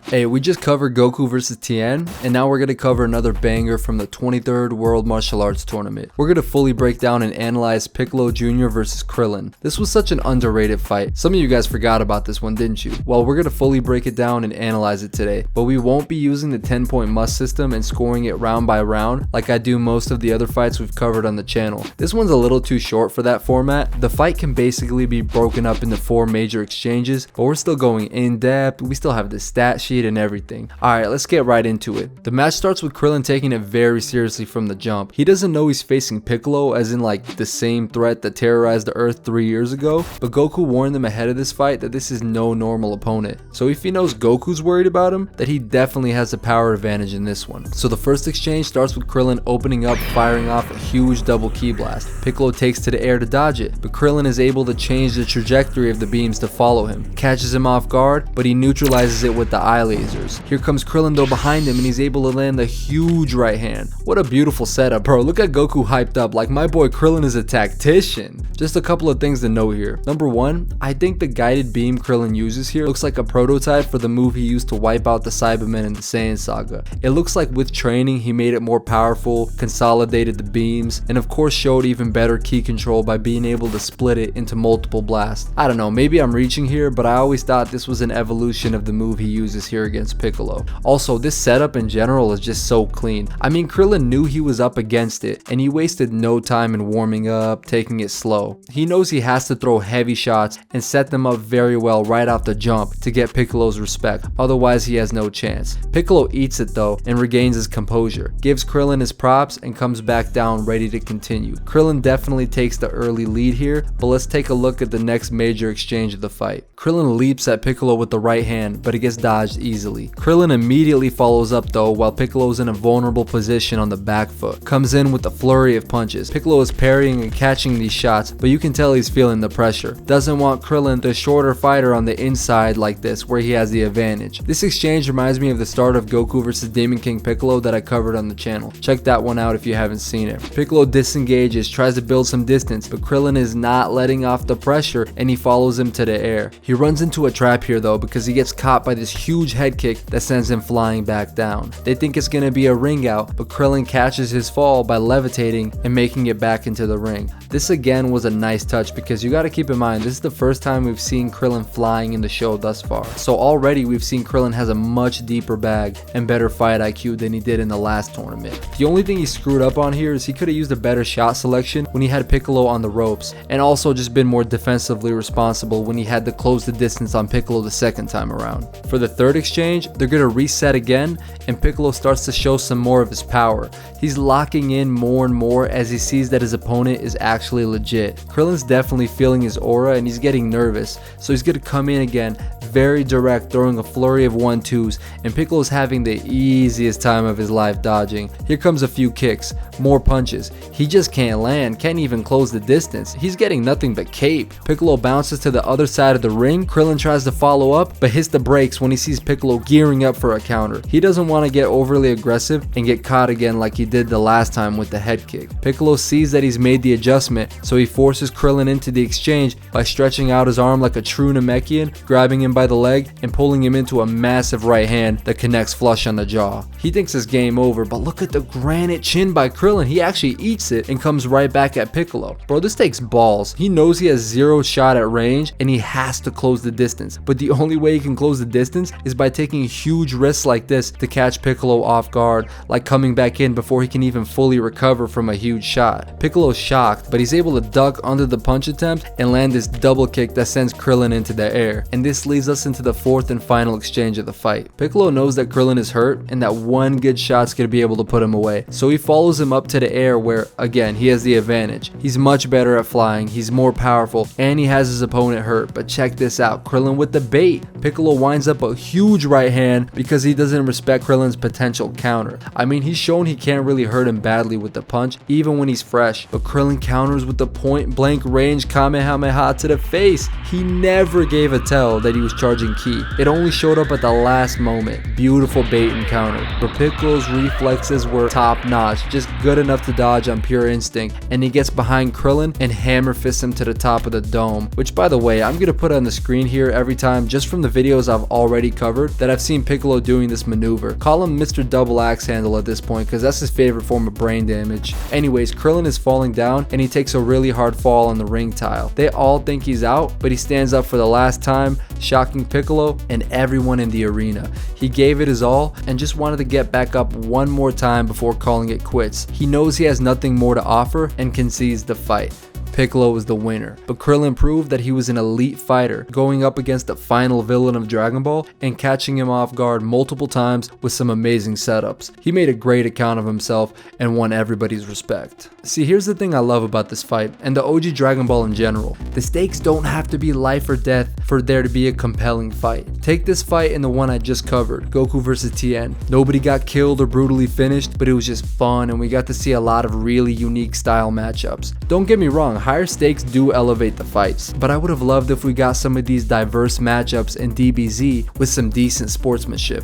Hey, we just covered Goku versus Tien, and now we're going to cover another banger from the 23rd World Martial Arts Tournament. We're going to fully break down and analyze Piccolo Jr. versus Krillin. This was such an underrated fight. Some of you guys forgot about this one, didn't you? Well, we're going to fully break it down and analyze it today, but we won't be using the 10-point must system and scoring it round by round like I do most of the other fights we've covered on the channel. This one's a little too short for that format. The fight can basically be broken up into 4 major exchanges, but we're still going in depth. We still have the stat sheet and everything. Alright, let's get right into it. The match starts with Krillin taking it very seriously from the jump. He doesn't know he's facing Piccolo, as in like the same threat that terrorized the Earth 3 years ago, but Goku warned them ahead of this fight that this is no normal opponent. So if he knows Goku's worried about him, that he definitely has the power advantage in this one. So the first exchange starts with Krillin opening up, firing off a huge double ki blast. Piccolo takes to the air to dodge it, but Krillin is able to change the trajectory of the beams to follow him. Catches him off guard, but he neutralizes it with the eye lasers. Here comes Krillin though behind him, and he's able to land a huge right hand. What a beautiful setup, bro. Look at Goku hyped up like my boy Krillin is a tactician. Just a couple of things to note here. Number one, I think the guided beam Krillin uses here looks like a prototype for the move he used to wipe out the Cybermen in the Saiyan saga. It looks like with training he made it more powerful, consolidated the beams, and of course showed even better ki control by being able to split it into multiple blasts. I don't know, maybe I'm reaching here, but I always thought this was an evolution of the move he uses here against Piccolo. Also, this setup in general is just so clean. I mean, Krillin knew he was up against it, and he wasted no time in warming up, taking it slow. He knows he has to throw heavy shots and set them up very well right off the jump to get Piccolo's respect, otherwise he has no chance. Piccolo eats it though and regains his composure, gives Krillin his props, and comes back down ready to continue. Krillin definitely takes the early lead here, but let's take a look at the next major exchange of the fight. Krillin leaps at Piccolo with the right hand, but it gets dodged easily. Krillin immediately follows up though, while Piccolo's in a vulnerable position on the back foot. Comes in with a flurry of punches. Piccolo is parrying and catching these shots, but you can tell he's feeling the pressure. Doesn't want Krillin, the shorter fighter, on the inside like this, where he has the advantage. This exchange reminds me of the start of Goku versus Demon King Piccolo that I covered on the channel. Check that one out if you haven't seen it. Piccolo disengages, tries to build some distance, but Krillin is not letting off the pressure, and he follows him to the air. He runs into a trap here though, because he gets caught by this huge head kick that sends him flying back down. They think it's gonna be a ring out, but Krillin catches his fall by levitating and making it back into the ring. This again was a nice touch, because you gotta keep in mind this is the first time we've seen Krillin flying in the show thus far. So already we've seen Krillin has a much deeper bag and better fight IQ than he did in the last tournament. The only thing he screwed up on here is he could have used a better shot selection when he had Piccolo on the ropes, and also just been more defensively responsible when he had to close the distance on Piccolo the second time around. For the third exchange, they're gonna reset again, and Piccolo starts to show some more of his power. He's locking in more and more as he sees that his opponent is actually legit. Krillin's definitely feeling his aura and he's getting nervous, so he's gonna come in again very direct, throwing a flurry of 1-2s, and Piccolo's having the easiest time of his life dodging. Here comes a few kicks, more punches. He just can't land, can't even close the distance. He's getting nothing but cape. Piccolo bounces to the other side of the ring. Krillin tries to follow up, but hits the brakes when he sees Piccolo gearing up for a counter. He doesn't want to get overly aggressive and get caught again like he did the last time with the head kick. Piccolo sees that he's made the adjustment, so he forces Krillin into the exchange by stretching out his arm like a true Namekian, grabbing him by the leg and pulling him into a massive right hand that connects flush on the jaw. He thinks it's game over, but look at the granite chin by Krillin. He actually eats it and comes right back at Piccolo. Bro, this takes balls. He knows he has zero shot at range and he has to close the distance, but the only way he can close the distance is by taking huge risks like this to catch Piccolo off guard, like coming back in before he can even fully recover from a huge shot. Piccolo's shocked, but he's able to duck under the punch attempt and land this double kick that sends Krillin into the air. And this leads us into the fourth and final exchange of the fight. Piccolo knows that Krillin is hurt and that one good shot's gonna be able to put him away, so he follows him up to the air where, again, he has the advantage. He's much better at flying, he's more powerful, and he has his opponent hurt. But check this out, Krillin with the bait. Piccolo winds up a huge right hand because he doesn't respect Krillin's potential counter. I mean, he's shown he can't really hurt him badly with the punch, even when he's fresh, but Krillin counters with the point blank range Kamehameha to the face. He never gave a tell that he was charging ki. It only showed up at the last moment. Beautiful bait and counter, but Piccolo's reflexes were top notch, just good enough to dodge on pure instinct, and he gets behind Krillin and hammer fists him to the top of the dome, which by the way I'm gonna put on the screen here every time just from the videos I've already covered discovered that I've seen Piccolo doing this maneuver. Call him Mr. Double Axe Handle at this point because that's his favorite form of brain damage. Anyways, Krillin is falling down and he takes a really hard fall on the ring tile. They all think he's out, but he stands up for the last time, shocking Piccolo and everyone in the arena. He gave it his all and just wanted to get back up one more time before calling it quits. He knows he has nothing more to offer and concedes the fight. Piccolo was the winner, but Krillin proved that he was an elite fighter, going up against the final villain of Dragon Ball and catching him off guard multiple times with some amazing setups. He made a great account of himself and won everybody's respect. See, here's the thing I love about this fight, and the OG Dragon Ball in general. The stakes don't have to be life or death for there to be a compelling fight. Take this fight and the one I just covered, Goku vs Tien. Nobody got killed or brutally finished, but it was just fun and we got to see a lot of really unique style matchups. Don't get me wrong, higher stakes do elevate the fights, but I would have loved if we got some of these diverse matchups in DBZ with some decent sportsmanship.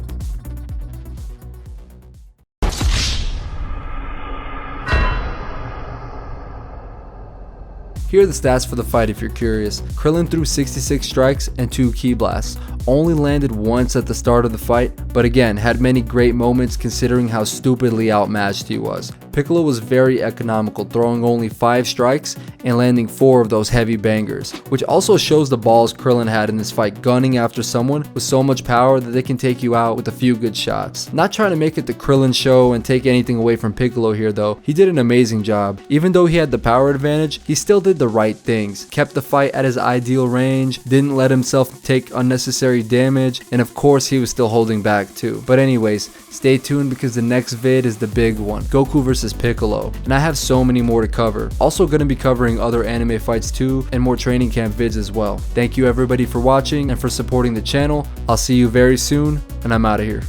Here are the stats for the fight if you're curious. Krillin threw 66 strikes and 2 ki blasts. Only landed once at the start of the fight, but again, had many great moments considering how stupidly outmatched he was. Piccolo was very economical, throwing only 5 strikes and landing 4 of those heavy bangers, which also shows the balls Krillin had in this fight, gunning after someone with so much power that they can take you out with a few good shots. Not trying to make it the Krillin show and take anything away from Piccolo here though, he did an amazing job. Even though he had the power advantage, he still did the right things, kept the fight at his ideal range, didn't let himself take unnecessary damage, and of course he was still holding back too. But anyways, stay tuned because the next vid is the big one, Goku vs Piccolo, and I have so many more to cover. Also going to be covering other anime fights too and more training camp vids as well. Thank you everybody for watching and for supporting the channel. I'll see you very soon and I'm out of here.